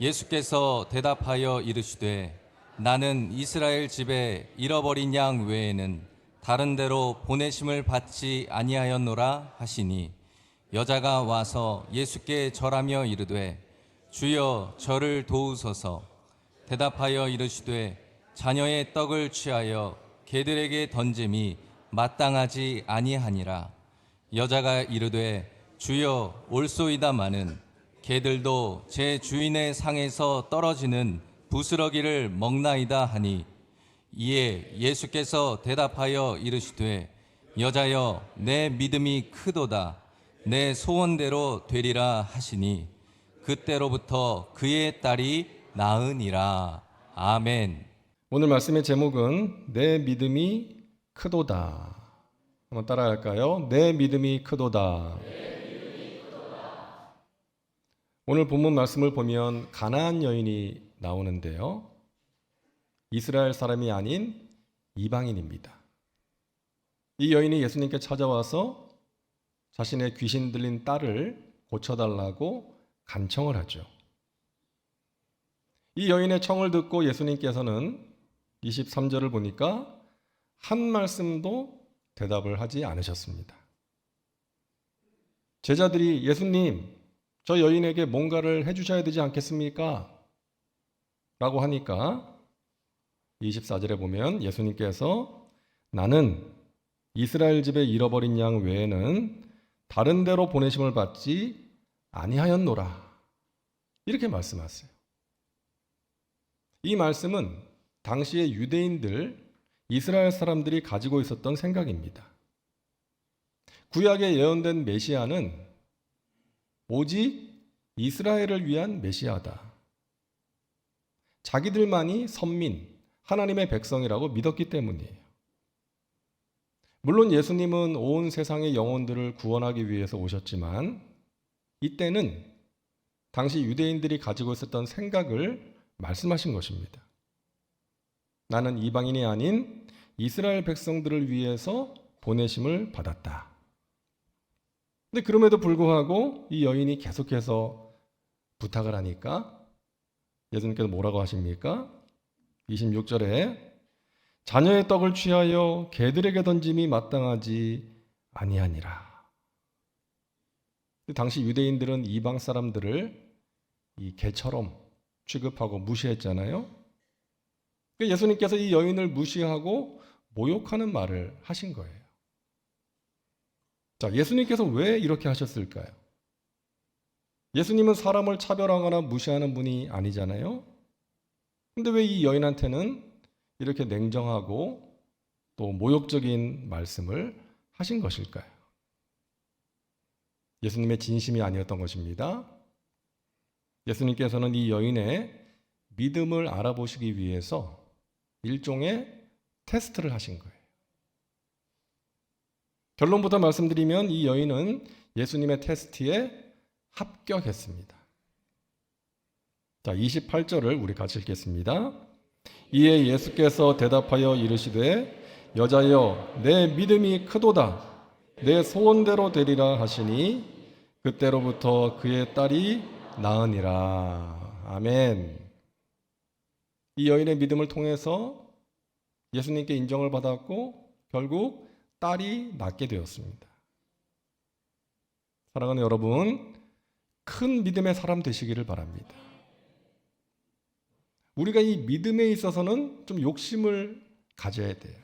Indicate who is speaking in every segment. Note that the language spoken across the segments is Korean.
Speaker 1: 예수께서 대답하여 이르시되 나는 이스라엘 집에 잃어버린 양 외에는 다른 데로 보내심을 받지 아니하였노라 하시니 여자가 와서 예수께 절하며 이르되 주여 저를 도우소서. 대답하여 이르시되 자녀의 떡을 취하여 개들에게 던짐이 마땅하지 아니하니라. 여자가 이르되 주여 올소이다마는 개들도 제 주인의 상에서 떨어지는 부스러기를 먹나이다 하니 이에 예수께서 대답하여 이르시되 여자여 내 믿음이 크도다. 내 소원대로 되리라 하시니 그때로부터 그의 딸이 나으니라. 아멘.
Speaker 2: 오늘 말씀의 제목은 내 믿음이 크도다. 한번 따라할까요? 내 믿음이 크도다. 오늘 본문 말씀을 보면 가나안 여인이 나오는데요. 이스라엘 사람이 아닌 이방인입니다. 이 여인이 예수님께 찾아와서 자신의 귀신 들린 딸을 고쳐달라고 간청을 하죠. 이 여인의 청을 듣고 예수님께서는 23절을 보니까 한 말씀도 대답을 하지 않으셨습니다. 제자들이 예수님, 저 여인에게 뭔가를 해주셔야 되지 않겠습니까? 라고 하니까 24절에 보면 예수님께서 나는 이스라엘 집에 잃어버린 양 외에는 다른 데로 보내심을 받지 아니하였노라. 이렇게 말씀하세요. 이 말씀은 당시의 유대인들, 이스라엘 사람들이 가지고 있었던 생각입니다. 구약에 예언된 메시아는 오직 이스라엘을 위한 메시아다. 자기들만이 선민, 하나님의 백성이라고 믿었기 때문이에요. 물론 예수님은 온 세상의 영혼들을 구원하기 위해서 오셨지만 이때는 당시 유대인들이 가지고 있었던 생각을 말씀하신 것입니다. 나는 이방인이 아닌 이스라엘 백성들을 위해서 보내심을 받았다. 근데 그럼에도 불구하고 이 여인이 계속해서 부탁을 하니까 예수님께서 뭐라고 하십니까? 26절에 자녀의 떡을 취하여 개들에게 던짐이 마땅하지 아니하니라. 당시 유대인들은 이방 사람들을 이 개처럼 취급하고 무시했잖아요. 예수님께서 이 여인을 무시하고 모욕하는 말을 하신 거예요. 자, 예수님께서 왜 이렇게 하셨을까요? 예수님은 사람을 차별하거나 무시하는 분이 아니잖아요. 근데 왜 이 여인한테는 이렇게 냉정하고 또 모욕적인 말씀을 하신 것일까요? 예수님의 진심이 아니었던 것입니다. 예수님께서는 이 여인의 믿음을 알아보시기 위해서 일종의 테스트를 하신 거예요. 결론부터 말씀드리면 이 여인은 예수님의 테스트에 합격했습니다. 자, 28절을 우리 같이 읽겠습니다. 이에 예수께서 대답하여 이르시되 여자여 내 믿음이 크도다. 내 소원대로 되리라 하시니 그때로부터 그의 딸이 나으니라. 아멘. 이 여인의 믿음을 통해서 예수님께 인정을 받았고 결국 딸이 낳게 되었습니다. 사랑하는 여러분, 큰 믿음의 사람 되시기를 바랍니다. 우리가 이 믿음에 있어서는 좀 욕심을 가져야 돼요.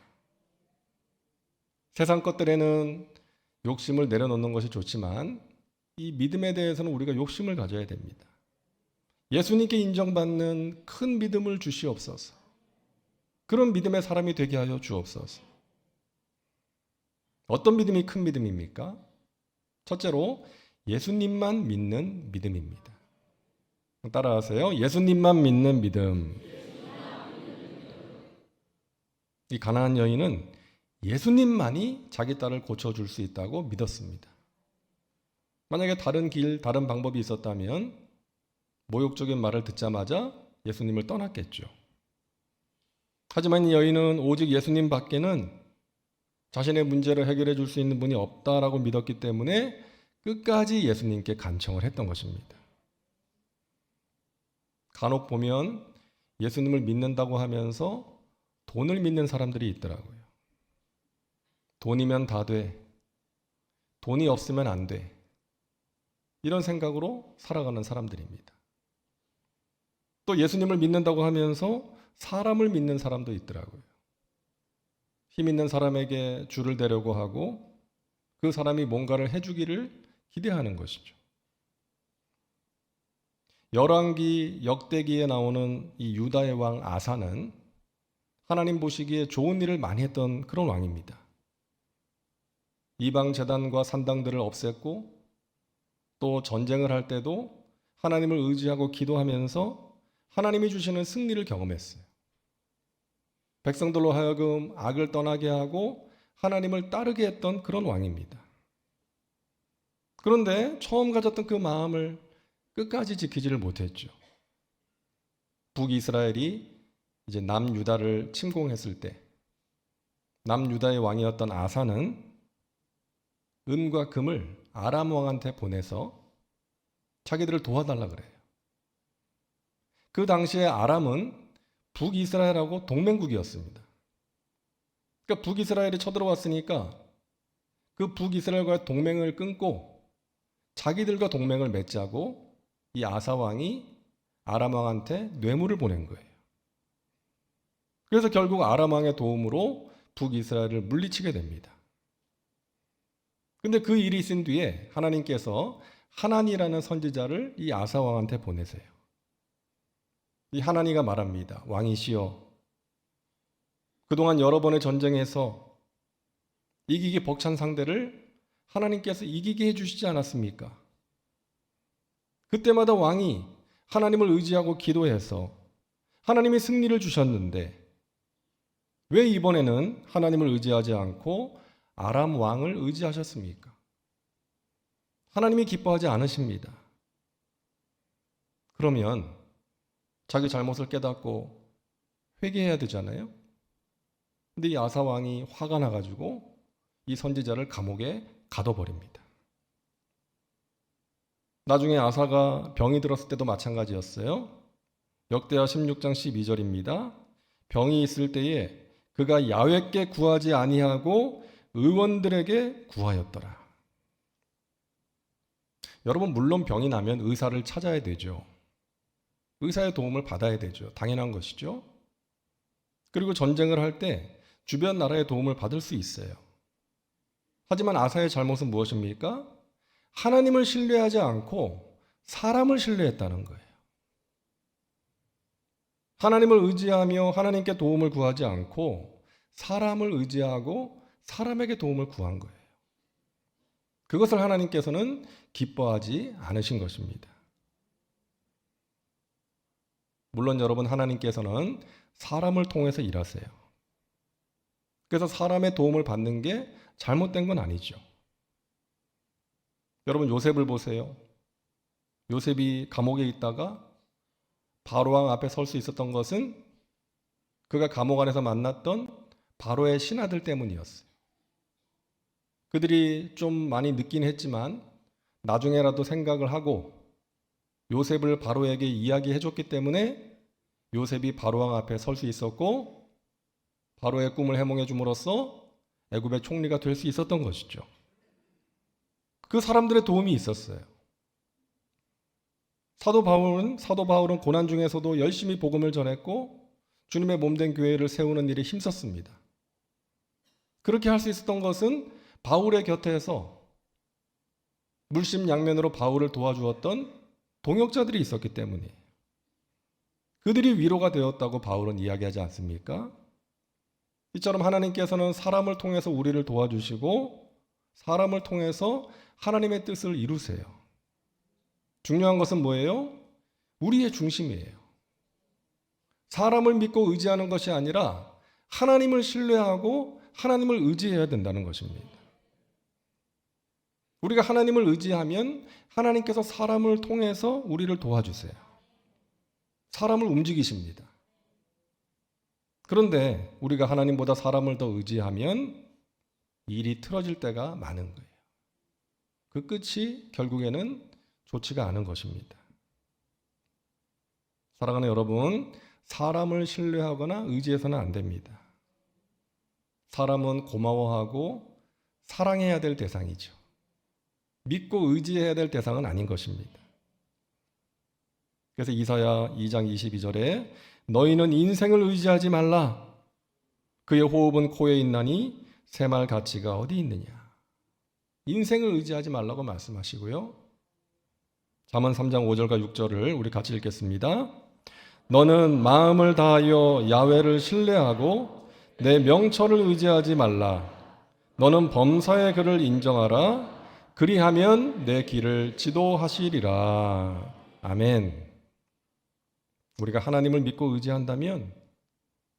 Speaker 2: 세상 것들에는 욕심을 내려놓는 것이 좋지만 이 믿음에 대해서는 우리가 욕심을 가져야 됩니다. 예수님께 인정받는 큰 믿음을 주시옵소서. 그런 믿음의 사람이 되게 하여 주옵소서. 어떤 믿음이 큰 믿음입니까? 첫째로 예수님만 믿는 믿음입니다. 따라하세요. 예수님만 믿는 믿음. 이 가나안 여인은 예수님만이 자기 딸을 고쳐줄 수 있다고 믿었습니다. 만약에 다른 길, 다른 방법이 있었다면 모욕적인 말을 듣자마자 예수님을 떠났겠죠. 하지만 이 여인은 오직 예수님 밖에는 자신의 문제를 해결해 줄 수 있는 분이 없다라고 믿었기 때문에 끝까지 예수님께 간청을 했던 것입니다. 간혹 보면 예수님을 믿는다고 하면서 돈을 믿는 사람들이 있더라고요. 돈이면 다 돼. 돈이 없으면 안 돼. 이런 생각으로 살아가는 사람들입니다. 또 예수님을 믿는다고 하면서 사람을 믿는 사람도 있더라고요. 힘 있는 사람에게 줄을 대려고 하고 그 사람이 뭔가를 해주기를 기대하는 것이죠. 열왕기 역대기에 나오는 이 유다의 왕 아사는 하나님 보시기에 좋은 일을 많이 했던 그런 왕입니다. 이방 제단과 산당들을 없앴고 또 전쟁을 할 때도 하나님을 의지하고 기도하면서 하나님이 주시는 승리를 경험했어요. 백성들로 하여금 악을 떠나게 하고 하나님을 따르게 했던 그런 왕입니다. 그런데 처음 가졌던 그 마음을 끝까지 지키지를 못했죠. 북이스라엘이 이제 남유다를 침공했을 때 남유다의 왕이었던 아사는 은과 금을 아람 왕한테 보내서 자기들을 도와달라 그래요. 그 당시에 아람은 북이스라엘하고 동맹국이었습니다. 그러니까 북이스라엘이 쳐들어왔으니까 그 북이스라엘과의 동맹을 끊고 자기들과 동맹을 맺자고 이 아사 왕이 아람 왕한테 뇌물을 보낸 거예요. 그래서 결국 아람 왕의 도움으로 북이스라엘을 물리치게 됩니다. 근데 그 일이 있은 뒤에 하나님께서 하나니라는 선지자를 이 아사 왕한테 보내세요. 이 하나니가 말합니다. 왕이시여, 그동안 여러 번의 전쟁에서 이기기 벅찬 상대를 하나님께서 이기게 해주시지 않았습니까? 그때마다 왕이 하나님을 의지하고 기도해서 하나님이 승리를 주셨는데 왜 이번에는 하나님을 의지하지 않고 아람 왕을 의지하셨습니까? 하나님이 기뻐하지 않으십니다. 그러면 자기 잘못을 깨닫고 회개해야 되잖아요. 근데 이 아사 왕이 화가 나가지고 이 선지자를 감옥에 가둬버립니다. 나중에 아사가 병이 들었을 때도 마찬가지였어요. 역대하 16장 12절입니다. 병이 있을 때에 그가 야훼께 구하지 아니하고 의원들에게 구하였더라. 여러분, 물론 병이 나면 의사를 찾아야 되죠. 의사의 도움을 받아야 되죠. 당연한 것이죠. 그리고 전쟁을 할 때 주변 나라의 도움을 받을 수 있어요. 하지만 아사의 잘못은 무엇입니까? 하나님을 신뢰하지 않고 사람을 신뢰했다는 거예요. 하나님을 의지하며 하나님께 도움을 구하지 않고 사람을 의지하고 사람에게 도움을 구한 거예요. 그것을 하나님께서는 기뻐하지 않으신 것입니다. 물론 여러분, 하나님께서는 사람을 통해서 일하세요. 그래서 사람의 도움을 받는 게 잘못된 건 아니죠. 여러분, 요셉을 보세요. 요셉이 감옥에 있다가 바로왕 앞에 설 수 있었던 것은 그가 감옥 안에서 만났던 바로의 신하들 때문이었어요. 그들이 좀 많이 늦긴 했지만 나중에라도 생각을 하고 요셉을 바로에게 이야기해 줬기 때문에 요셉이 바로왕 앞에 설 수 있었고 바로의 꿈을 해몽해 줌으로써 애굽의 총리가 될 수 있었던 것이죠. 그 사람들의 도움이 있었어요. 사도 바울은 고난 중에서도 열심히 복음을 전했고 주님의 몸된 교회를 세우는 일에 힘썼습니다. 그렇게 할 수 있었던 것은 바울의 곁에서 물심양면으로 바울을 도와주었던 동역자들이 있었기 때문이에요. 그들이 위로가 되었다고 바울은 이야기하지 않습니까? 이처럼 하나님께서는 사람을 통해서 우리를 도와주시고 사람을 통해서 하나님의 뜻을 이루세요. 중요한 것은 뭐예요? 우리의 중심이에요. 사람을 믿고 의지하는 것이 아니라 하나님을 신뢰하고 하나님을 의지해야 된다는 것입니다. 우리가 하나님을 의지하면 하나님께서 사람을 통해서 우리를 도와주세요. 사람을 움직이십니다. 그런데 우리가 하나님보다 사람을 더 의지하면 일이 틀어질 때가 많은 거예요. 그 끝이 결국에는 좋지가 않은 것입니다. 사랑하는 여러분, 사람을 신뢰하거나 의지해서는 안 됩니다. 사람은 고마워하고 사랑해야 될 대상이죠. 믿고 의지해야 될 대상은 아닌 것입니다. 그래서 이사야 2장 22절에 너희는 인생을 의지하지 말라. 그의 호흡은 코에 있나니 새말 가치가 어디 있느냐. 인생을 의지하지 말라고 말씀하시고요. 잠언 3장 5절과 6절을 우리 같이 읽겠습니다. 너는 마음을 다하여 야훼를 신뢰하고 내 명철을 의지하지 말라. 너는 범사의 그를 인정하라. 그리하면 내 길을 지도하시리라. 아멘. 우리가 하나님을 믿고 의지한다면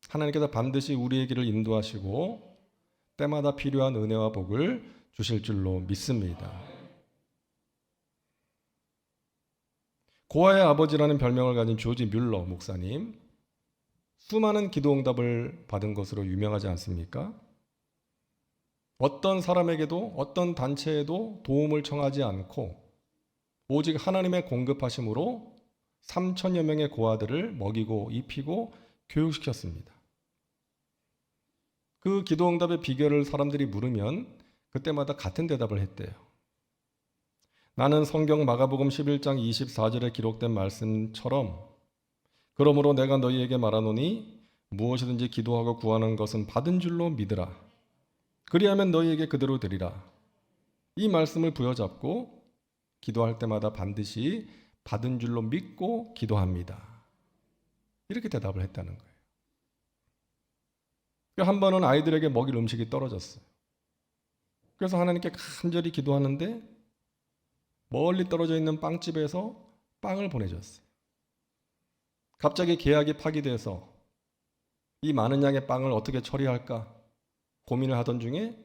Speaker 2: 하나님께서 반드시 우리의 길을 인도하시고 때마다 필요한 은혜와 복을 주실 줄로 믿습니다. 고아의 아버지라는 별명을 가진 조지 뮬러 목사님, 수많은 기도 응답을 받은 것으로 유명하지 않습니까? 어떤 사람에게도 어떤 단체에도 도움을 청하지 않고 오직 하나님의 공급하심으로 3천여 명의 고아들을 먹이고 입히고 교육시켰습니다. 그 기도 응답의 비결을 사람들이 물으면 그때마다 같은 대답을 했대요. 나는 성경 마가복음 11장 24절에 기록된 말씀처럼 그러므로 내가 너희에게 말하노니 무엇이든지 기도하고 구하는 것은 받은 줄로 믿으라. 그리하면 너희에게 그대로 되리라. 이 말씀을 부여잡고 기도할 때마다 반드시 받은 줄로 믿고 기도합니다. 이렇게 대답을 했다는 거예요. 한 번은 아이들에게 먹일 음식이 떨어졌어요. 그래서 하나님께 간절히 기도하는데 멀리 떨어져 있는 빵집에서 빵을 보내줬어요. 갑자기 계약이 파기돼서 이 많은 양의 빵을 어떻게 처리할까 고민을 하던 중에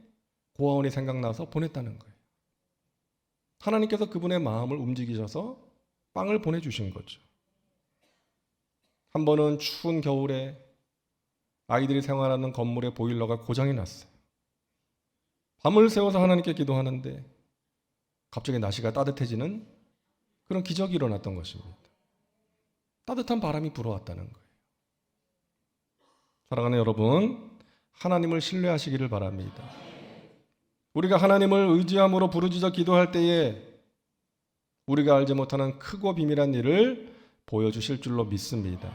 Speaker 2: 고아원이 생각나서 보냈다는 거예요. 하나님께서 그분의 마음을 움직이셔서 빵을 보내주신 거죠. 한 번은 추운 겨울에 아이들이 생활하는 건물의 보일러가 고장이 났어요. 밤을 새워서 하나님께 기도하는데 갑자기 날씨가 따뜻해지는 그런 기적이 일어났던 것입니다. 따뜻한 바람이 불어왔다는 거예요. 사랑하는 여러분, 하나님을 신뢰하시기를 바랍니다. 우리가 하나님을 의지함으로 부르짖어 기도할 때에 우리가 알지 못하는 크고 비밀한 일을 보여주실 줄로 믿습니다.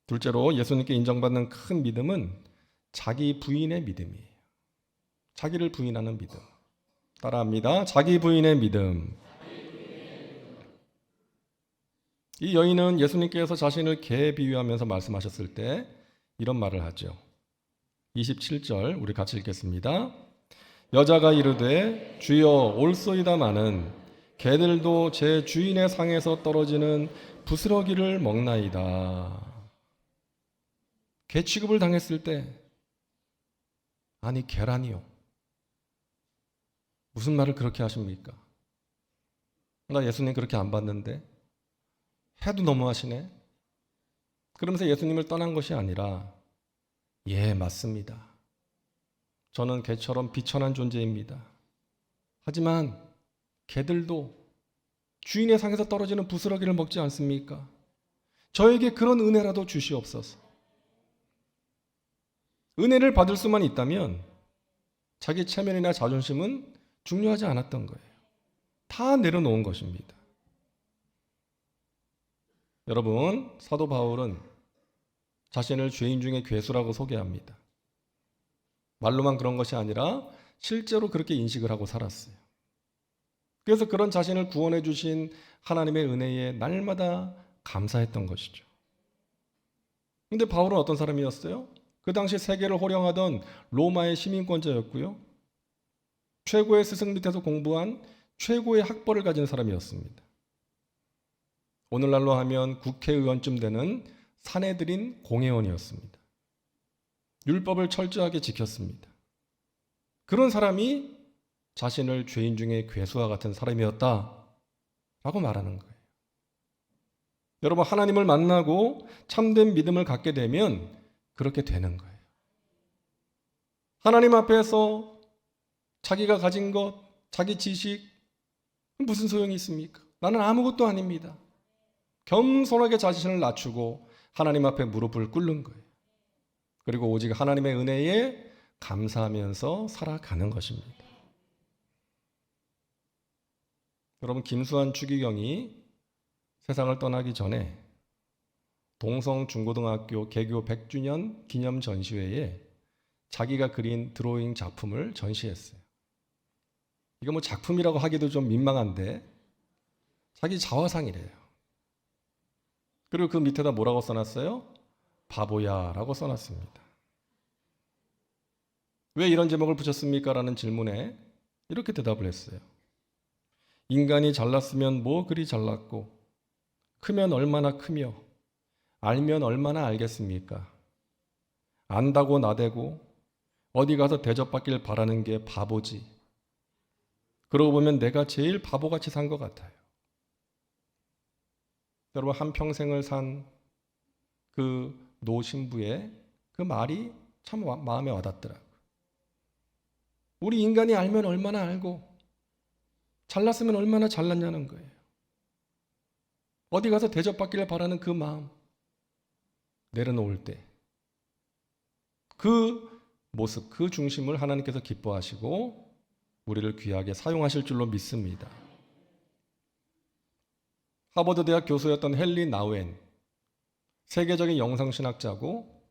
Speaker 2: 둘째로 예수님께 인정받는 큰 믿음은 자기 부인의 믿음이에요. 자기를 부인하는 믿음. 따라합니다. 자기 부인의 믿음. 이 여인은 예수님께서 자신을 개에 비유하면서 말씀하셨을 때 이런 말을 하죠. 27절 우리 같이 읽겠습니다. 여자가 이르되 주여 올소이다마는 개들도 제 주인의 상에서 떨어지는 부스러기를 먹나이다. 개 취급을 당했을 때 아니 개라니요. 무슨 말을 그렇게 하십니까? 나 예수님 그렇게 안 봤는데 해도 너무하시네. 그러면서 예수님을 떠난 것이 아니라 예 맞습니다. 저는 개처럼 비천한 존재입니다. 하지만 개들도 주인의 상에서 떨어지는 부스러기를 먹지 않습니까? 저에게 그런 은혜라도 주시옵소서. 은혜를 받을 수만 있다면 자기 체면이나 자존심은 중요하지 않았던 거예요. 다 내려놓은 것입니다. 여러분, 사도 바울은 자신을 죄인 중에 괴수라고 소개합니다. 말로만 그런 것이 아니라 실제로 그렇게 인식을 하고 살았어요. 그래서 그런 자신을 구원해 주신 하나님의 은혜에 날마다 감사했던 것이죠. 그런데 바울은 어떤 사람이었어요? 그 당시 세계를 호령하던 로마의 시민권자였고요. 최고의 스승 밑에서 공부한 최고의 학벌을 가진 사람이었습니다. 오늘날로 하면 국회의원쯤 되는 사내들인 공회원이었습니다. 율법을 철저하게 지켰습니다. 그런 사람이 자신을 죄인 중에 괴수와 같은 사람이었다라고 말하는 거예요. 여러분, 하나님을 만나고 참된 믿음을 갖게 되면 그렇게 되는 거예요. 하나님 앞에서 자기가 가진 것, 자기 지식 무슨 소용이 있습니까? 나는 아무것도 아닙니다. 겸손하게 자신을 낮추고 하나님 앞에 무릎을 꿇는 거예요. 그리고 오직 하나님의 은혜에 감사하면서 살아가는 것입니다. 여러분, 김수환 추기경이 세상을 떠나기 전에 동성중고등학교 개교 100주년 기념 전시회에 자기가 그린 드로잉 작품을 전시했어요. 이거 뭐 작품이라고 하기도 좀 민망한데 자기 자화상이래요. 그리고 그 밑에다 뭐라고 써놨어요? 바보야 라고 써놨습니다. 왜 이런 제목을 붙였습니까? 라는 질문에 이렇게 대답을 했어요. 인간이 잘났으면 뭐 그리 잘났고 크면 얼마나 크며 알면 얼마나 알겠습니까? 안다고 나대고 어디 가서 대접받길 바라는 게 바보지. 그러고 보면 내가 제일 바보같이 산 것 같아요. 여러분, 한평생을 산 그 노 신부의 그 말이 참 마음에 와닿더라고요. 우리 인간이 알면 얼마나 알고 잘났으면 얼마나 잘났냐는 거예요. 어디 가서 대접받기를 바라는 그 마음 내려놓을 때 그 모습, 그 중심을 하나님께서 기뻐하시고 우리를 귀하게 사용하실 줄로 믿습니다. 하버드 대학 교수였던 헨리 나우엔, 세계적인 영상신학자고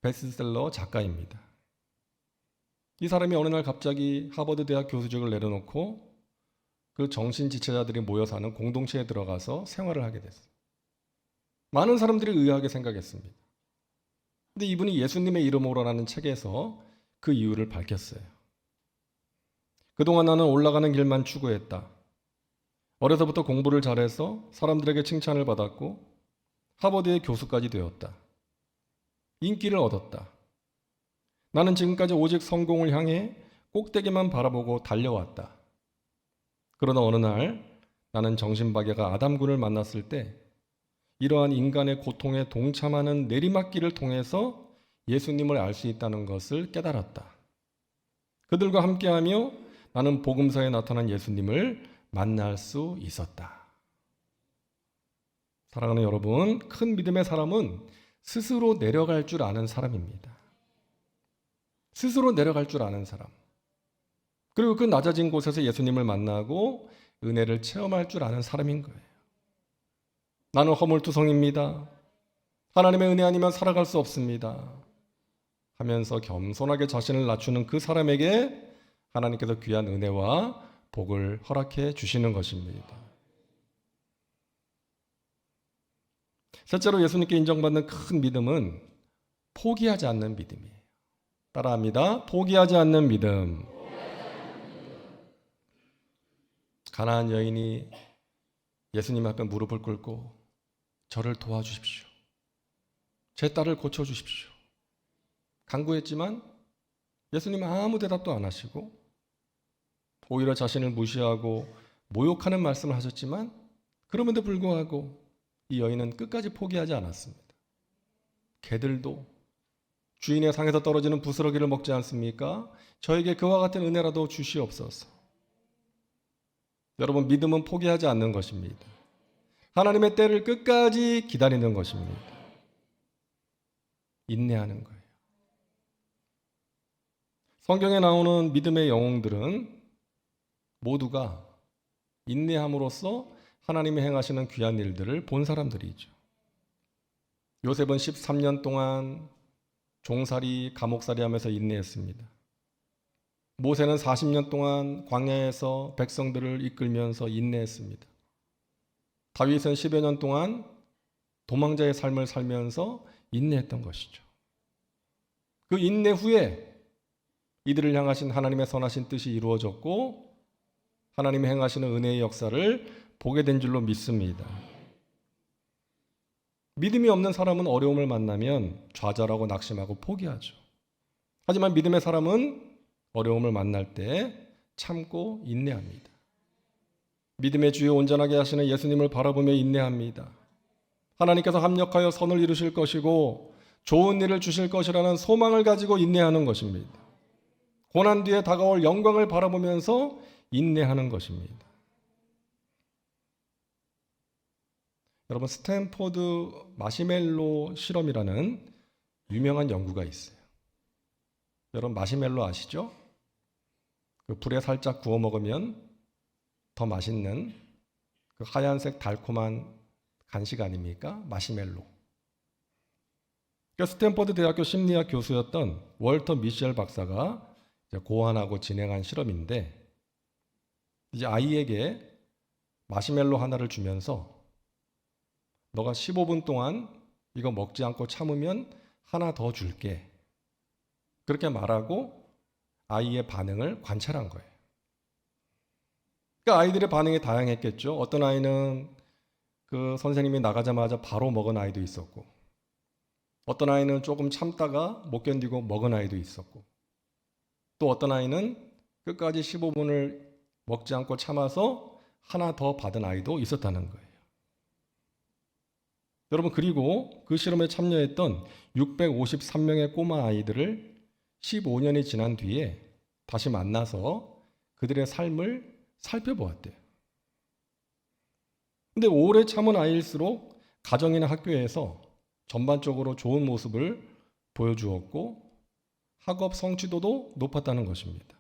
Speaker 2: 베스트셀러 작가입니다. 이 사람이 어느 날 갑자기 하버드 대학 교수직을 내려놓고 그 정신지체자들이 모여 사는 공동체에 들어가서 생활을 하게 됐어요. 많은 사람들이 의아하게 생각했습니다. 근데 이분이 예수님의 이름으로라는 책에서 그 이유를 밝혔어요. 그동안 나는 올라가는 길만 추구했다. 어려서부터 공부를 잘해서 사람들에게 칭찬을 받았고 하버드의 교수까지 되었다. 인기를 얻었다. 나는 지금까지 오직 성공을 향해 꼭대기만 바라보고 달려왔다. 그러나 어느 날 나는 정신박애가 아담군을 만났을 때 이러한 인간의 고통에 동참하는 내리막길을 통해서 예수님을 알 수 있다는 것을 깨달았다. 그들과 함께하며 나는 복음서에 나타난 예수님을 만날 수 있었다. 사랑하는 여러분, 큰 믿음의 사람은 스스로 내려갈 줄 아는 사람입니다. 스스로 내려갈 줄 아는 사람. 그리고 그 낮아진 곳에서 예수님을 만나고 은혜를 체험할 줄 아는 사람인 거예요. 나는 허물투성입니다. 하나님의 은혜 아니면 살아갈 수 없습니다. 하면서 겸손하게 자신을 낮추는 그 사람에게 하나님께서 귀한 은혜와 복을 허락해 주시는 것입니다. 셋째로 예수님께 인정받는 큰 믿음은 포기하지 않는 믿음이에요. 따라합니다. 포기하지 않는 믿음. 가나안 여인이 예수님 앞에 무릎을 꿇고 저를 도와주십시오. 제 딸을 고쳐주십시오. 간구했지만 예수님은 아무 대답도 안 하시고 오히려 자신을 무시하고 모욕하는 말씀을 하셨지만 그럼에도 불구하고 이 여인은 끝까지 포기하지 않았습니다. 개들도 주인의 상에서 떨어지는 부스러기를 먹지 않습니까? 저에게 그와 같은 은혜라도 주시옵소서. 여러분, 믿음은 포기하지 않는 것입니다. 하나님의 때를 끝까지 기다리는 것입니다. 인내하는 거예요. 성경에 나오는 믿음의 영웅들은 모두가 인내함으로써 하나님이 행하시는 귀한 일들을 본 사람들이죠. 요셉은 13년 동안 종살이, 감옥살이 하면서 인내했습니다. 모세는 40년 동안 광야에서 백성들을 이끌면서 인내했습니다. 다윗은 10여 년 동안 도망자의 삶을 살면서 인내했던 것이죠. 그 인내 후에 이들을 향하신 하나님의 선하신 뜻이 이루어졌고 하나님이 행하시는 은혜의 역사를 보게 된 줄로 믿습니다. 믿음이 없는 사람은 어려움을 만나면 좌절하고 낙심하고 포기하죠. 하지만 믿음의 사람은 어려움을 만날 때 참고 인내합니다. 믿음의 주요 온전하게 하시는 예수님을 바라보며 인내합니다. 하나님께서 합력하여 선을 이루실 것이고 좋은 일을 주실 것이라는 소망을 가지고 인내하는 것입니다. 고난 뒤에 다가올 영광을 바라보면서 인내하는 것입니다. 여러분 스탠포드 마시멜로 실험이라는 유명한 연구가 있어요. 여러분 마시멜로 아시죠? 그 불에 살짝 구워 먹으면 더 맛있는 그 하얀색 달콤한 간식 아닙니까? 마시멜로. 그러니까 스탠퍼드 대학교 심리학 교수였던 월터 미셸 박사가 이제 고안하고 진행한 실험인데, 이제 아이에게 마시멜로 하나를 주면서 너가 15분 동안 이거 먹지 않고 참으면 하나 더 줄게, 그렇게 말하고 아이의 반응을 관찰한 거예요. 그러니까 아이들의 반응이 다양했겠죠. 어떤 아이는 그 선생님이 나가자마자 바로 먹은 아이도 있었고, 어떤 아이는 조금 참다가 못 견디고 먹은 아이도 있었고, 또 어떤 아이는 끝까지 15분을 먹지 않고 참아서 하나 더 받은 아이도 있었다는 거예요. 여러분, 그리고 그 실험에 참여했던 653명의 꼬마 아이들을 15년이 지난 뒤에 다시 만나서 그들의 삶을 살펴보았대요. 근데 오래 참은 아이일수록 가정이나 학교에서 전반적으로 좋은 모습을 보여주었고 학업 성취도도 높았다는 것입니다.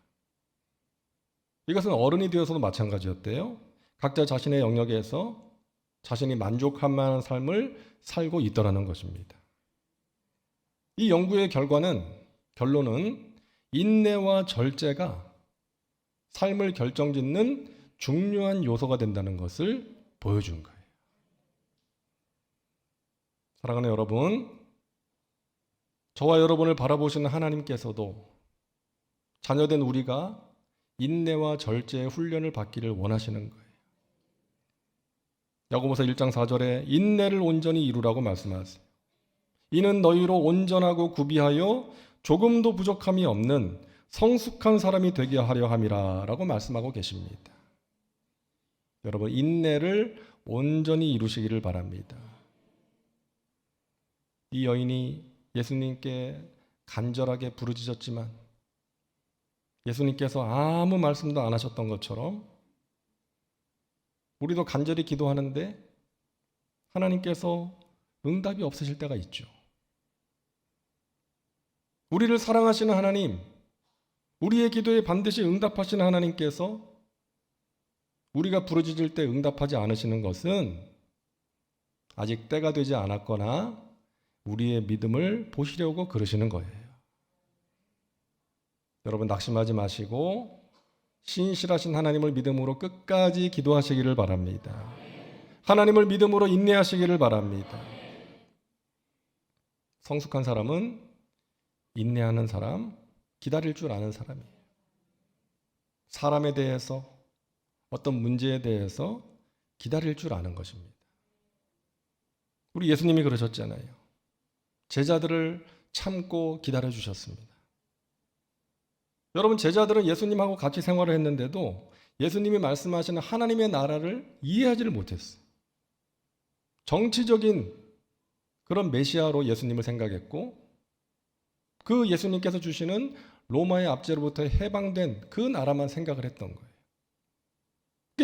Speaker 2: 이것은 어른이 되어서도 마찬가지였대요. 각자 자신의 영역에서 자신이 만족할 만한 삶을 살고 있더라는 것입니다. 이 연구의 결론은 인내와 절제가 삶을 결정짓는 중요한 요소가 된다는 것을 보여준 거예요. 사랑하는 여러분, 저와 여러분을 바라보시는 하나님께서도 자녀된 우리가 인내와 절제의 훈련을 받기를 원하시는 거예요. 야고보서 1장 4절에 인내를 온전히 이루라고 말씀하세요. 이는 너희로 온전하고 구비하여 조금도 부족함이 없는 성숙한 사람이 되게 하려 함이라 라고 말씀하고 계십니다. 여러분, 인내를 온전히 이루시기를 바랍니다. 이 여인이 예수님께 간절하게 부르짖었지만 예수님께서 아무 말씀도 안 하셨던 것처럼 우리도 간절히 기도하는데 하나님께서 응답이 없으실 때가 있죠. 우리를 사랑하시는 하나님, 우리의 기도에 반드시 응답하시는 하나님께서 우리가 부르짖을 때 응답하지 않으시는 것은 아직 때가 되지 않았거나 우리의 믿음을 보시려고 그러시는 거예요. 여러분, 낙심하지 마시고 신실하신 하나님을 믿음으로 끝까지 기도하시기를 바랍니다. 하나님을 믿음으로 인내하시기를 바랍니다. 성숙한 사람은 인내하는 사람, 기다릴 줄 아는 사람이에요. 사람에 대해서, 어떤 문제에 대해서 기다릴 줄 아는 것입니다. 우리 예수님이 그러셨잖아요. 제자들을 참고 기다려 주셨습니다. 여러분, 제자들은 예수님하고 같이 생활을 했는데도 예수님이 말씀하시는 하나님의 나라를 이해하지를 못했어요. 정치적인 그런 메시아로 예수님을 생각했고, 그 예수님께서 주시는 로마의 압제로부터 해방된 그 나라만 생각을 했던 거예요.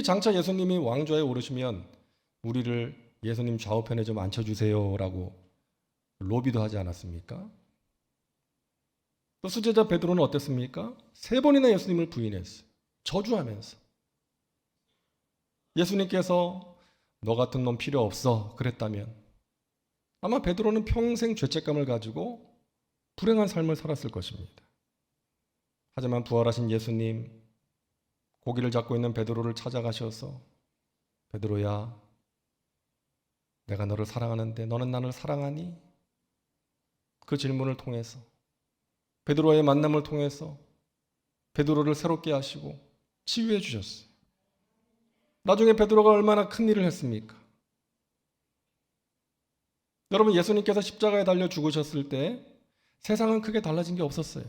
Speaker 2: 장차 예수님이 왕좌에 오르시면 우리를 예수님 좌우편에 좀 앉혀주세요라고 로비도 하지 않았습니까? 또 수제자 베드로는 어땠습니까? 3번이나 예수님을 부인했어요. 저주하면서. 예수님께서 너 같은 놈 필요 없어 그랬다면 아마 베드로는 평생 죄책감을 가지고 불행한 삶을 살았을 것입니다. 하지만 부활하신 예수님, 고기를 잡고 있는 베드로를 찾아가셔서 베드로야, 내가 너를 사랑하는데 너는 나를 사랑하니? 그 질문을 통해서, 베드로와의 만남을 통해서 베드로를 새롭게 하시고 치유해 주셨어요. 나중에 베드로가 얼마나 큰 일을 했습니까? 여러분, 예수님께서 십자가에 달려 죽으셨을 때 세상은 크게 달라진 게 없었어요.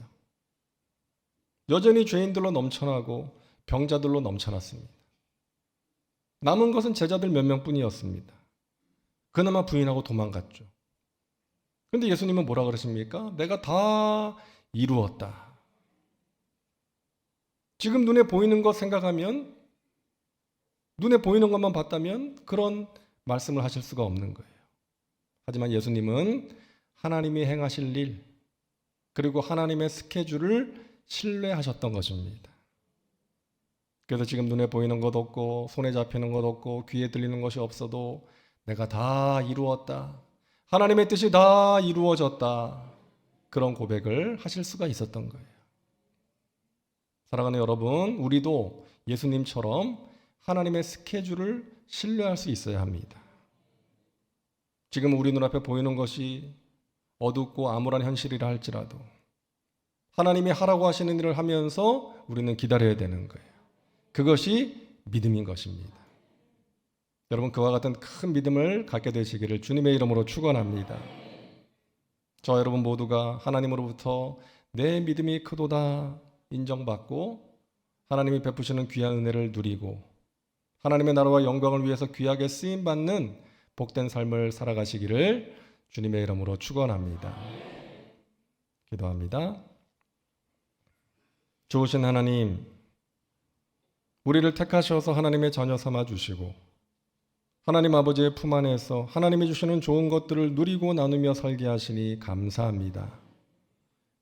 Speaker 2: 여전히 죄인들로 넘쳐나고 병자들로 넘쳐났습니다. 남은 것은 제자들 몇 명뿐이었습니다. 그나마 부인하고 도망갔죠. 그런데 예수님은 뭐라 그러십니까? 내가 다 이루었다. 지금 눈에 보이는 것 생각하면, 눈에 보이는 것만 봤다면 그런 말씀을 하실 수가 없는 거예요. 하지만 예수님은 하나님이 행하실 일, 그리고 하나님의 스케줄을 신뢰하셨던 것입니다. 그래서 지금 눈에 보이는 것 없고 손에 잡히는 것 없고 귀에 들리는 것이 없어도 내가 다 이루었다, 하나님의 뜻이 다 이루어졌다, 그런 고백을 하실 수가 있었던 거예요. 사랑하는 여러분, 우리도 예수님처럼 하나님의 스케줄을 신뢰할 수 있어야 합니다. 지금 우리 눈앞에 보이는 것이 어둡고 암울한 현실이라 할지라도 하나님이 하라고 하시는 일을 하면서 우리는 기다려야 되는 거예요. 그것이 믿음인 것입니다. 여러분, 그와 같은 큰 믿음을 갖게 되시기를 주님의 이름으로 축원합니다. 저 여러분 모두가 하나님으로부터 내 믿음이 크도다 인정받고 하나님이 베푸시는 귀한 은혜를 누리고 하나님의 나라와 영광을 위해서 귀하게 쓰임받는 복된 삶을 살아가시기를 주님의 이름으로 축원합니다. 기도합니다. 좋으신 하나님, 우리를 택하셔서 하나님의 자녀 삼아 주시고 하나님 아버지의 품 안에서 하나님이 주시는 좋은 것들을 누리고 나누며 살게 하시니 감사합니다.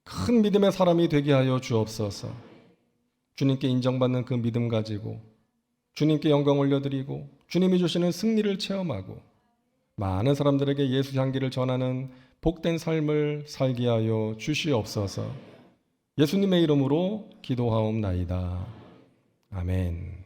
Speaker 2: 큰 믿음의 사람이 되게 하여 주옵소서. 주님께 인정받는 그 믿음 가지고 주님께 영광 올려드리고 주님이 주시는 승리를 체험하고 많은 사람들에게 예수 향기를 전하는 복된 삶을 살게 하여 주시옵소서. 예수님의 이름으로 기도하옵나이다. 아멘.